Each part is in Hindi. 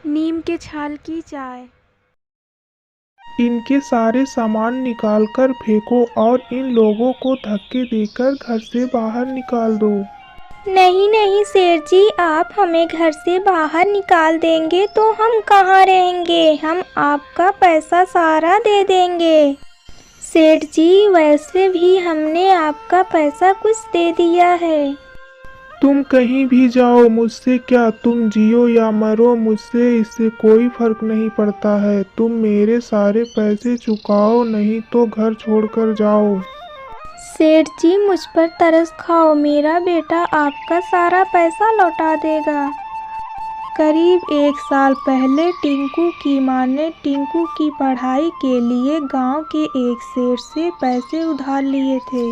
नीम के छाल की चाय। इनके सारे सामान निकाल कर फेंको और इन लोगों को धक्के देकर घर से बाहर निकाल दो। नहीं नहीं सेठ जी, आप हमें घर से बाहर निकाल देंगे तो हम कहाँ रहेंगे। हम आपका पैसा सारा दे देंगे। सेठ जी, वैसे भी हमने आपका पैसा कुछ दे दिया है। तुम कहीं भी जाओ, मुझसे क्या, तुम जियो या मरो, मुझसे इससे कोई फर्क नहीं पड़ता है। तुम मेरे सारे पैसे चुकाओ, नहीं तो घर छोड़कर जाओ। सेठ जी, मुझ पर तरस खाओ, मेरा बेटा आपका सारा पैसा लौटा देगा। करीब 1 साल पहले टिंकू की मां ने टिंकू की पढ़ाई के लिए गांव के एक सेठ से पैसे उधार लिए थे।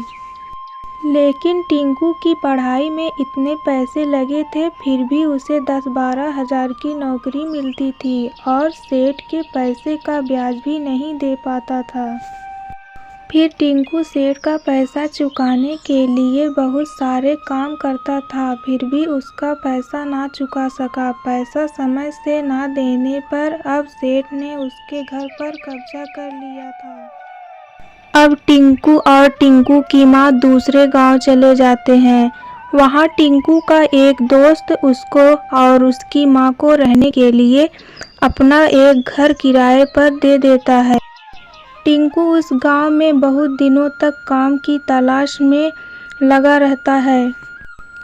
लेकिन टिंकू की पढ़ाई में इतने पैसे लगे थे, फिर भी उसे 10-12 हज़ार की नौकरी मिलती थी और सेठ के पैसे का ब्याज भी नहीं दे पाता था। फिर टिंकू सेठ का पैसा चुकाने के लिए बहुत सारे काम करता था, फिर भी उसका पैसा ना चुका सका। पैसा समय से ना देने पर अब सेठ ने उसके घर पर कब्जा कर लिया था। अब टिंकू और टिंकू की माँ दूसरे गांव चले जाते हैं। वहाँ टिंकू का एक दोस्त उसको और उसकी माँ को रहने के लिए अपना एक घर किराए पर दे देता है। टिंकू उस गांव में बहुत दिनों तक काम की तलाश में लगा रहता है,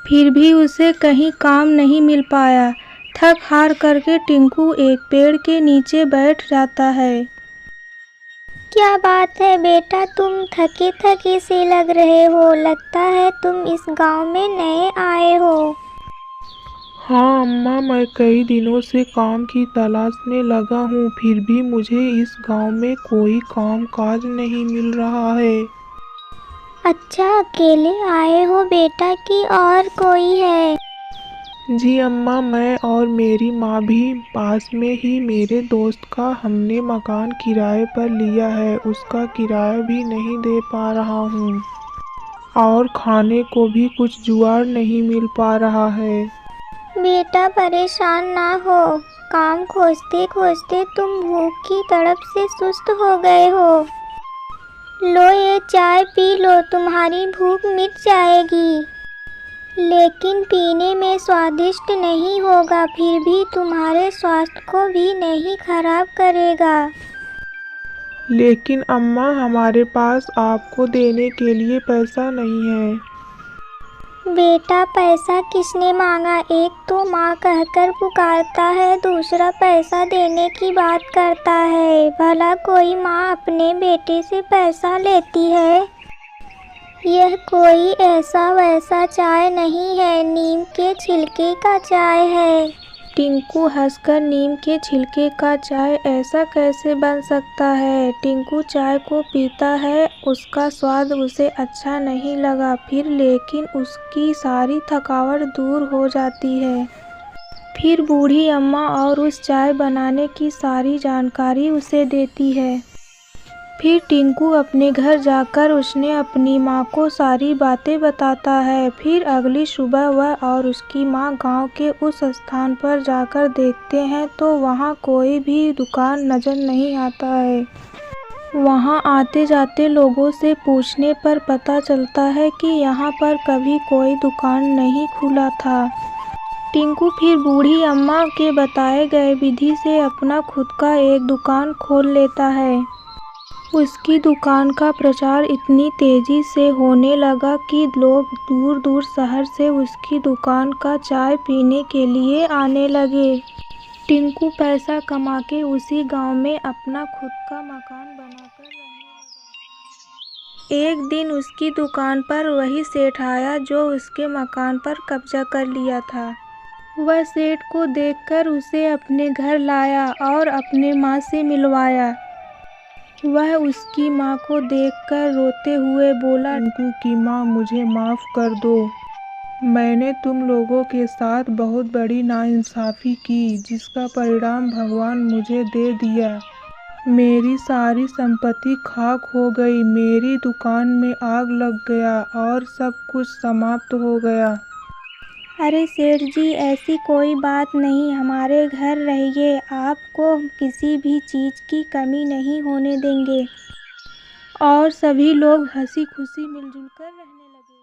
फिर भी उसे कहीं काम नहीं मिल पाया। थक हार करके टिंकू एक पेड़ के नीचे बैठ जाता है। क्या बात है बेटा, तुम थके थके से लग रहे हो। लगता है तुम इस गांव में नए आए हो। हाँ अम्मा, मैं कई दिनों से काम की तलाश में लगा हूँ, फिर भी मुझे इस गांव में कोई काम काज नहीं मिल रहा है। अच्छा, अकेले आए हो बेटा कि और कोई है? जी अम्मा, मैं और मेरी माँ भी पास में ही मेरे दोस्त का हमने मकान किराए पर लिया है। उसका किराया भी नहीं दे पा रहा हूँ और खाने को भी कुछ जुगाड़ नहीं मिल पा रहा है। बेटा परेशान ना हो, काम खोजते खोजते तुम भूख की तड़प से सुस्त हो गए हो। लो ये चाय पी लो, तुम्हारी भूख मिट जाएगी। लेकिन पीने में स्वादिष्ट नहीं होगा, फिर भी तुम्हारे स्वास्थ्य को भी नहीं खराब करेगा। लेकिन अम्मा, हमारे पास आपको देने के लिए पैसा नहीं है। बेटा पैसा किसने मांगा? एक तो माँ कहकर पुकारता है, दूसरा पैसा देने की बात करता है। भला कोई माँ अपने बेटे से पैसा लेती है? यह कोई ऐसा वैसा चाय नहीं है, नीम के छिलके का चाय है। टिंकू हंसकर, नीम के छिलके का चाय ऐसा कैसे बन सकता है? टिंकू चाय को पीता है, उसका स्वाद उसे अच्छा नहीं लगा, फिर लेकिन उसकी सारी थकावट दूर हो जाती है। फिर बूढ़ी अम्मा और उस चाय बनाने की सारी जानकारी उसे देती है। फिर टिंकू अपने घर जाकर उसने अपनी माँ को सारी बातें बताता है। फिर अगली सुबह वह और उसकी माँ गांव के उस स्थान पर जाकर देखते हैं तो वहाँ कोई भी दुकान नजर नहीं आता है। वहाँ आते जाते लोगों से पूछने पर पता चलता है कि यहाँ पर कभी कोई दुकान नहीं खुला था। टिंकू फिर बूढ़ी अम्मा के बताए गए विधि से अपना खुद का एक दुकान खोल लेता है। उसकी दुकान का प्रचार इतनी तेजी से होने लगा कि लोग दूर दूर शहर से उसकी दुकान का चाय पीने के लिए आने लगे। टिंकू पैसा कमा के उसी गांव में अपना खुद का मकान बनाकर रहने लगा। एक दिन उसकी दुकान पर वही सेठ आया जो उसके मकान पर कब्जा कर लिया था। वह सेठ को देखकर उसे अपने घर लाया और अपने माँ से मिलवाया। वह उसकी माँ को देखकर रोते हुए बोला, टिंकू की माँ, मुझे माफ़ कर दो। मैंने तुम लोगों के साथ बहुत बड़ी नाइंसाफ़ी की, जिसका परिणाम भगवान मुझे दे दिया। मेरी सारी संपत्ति खाक हो गई, मेरी दुकान में आग लग गया और सब कुछ समाप्त हो गया। अरे सेठ जी, ऐसी कोई बात नहीं, हमारे घर रहिए, आपको किसी भी चीज़ की कमी नहीं होने देंगे। और सभी लोग हंसी खुशी मिलजुल कर रहने लगे।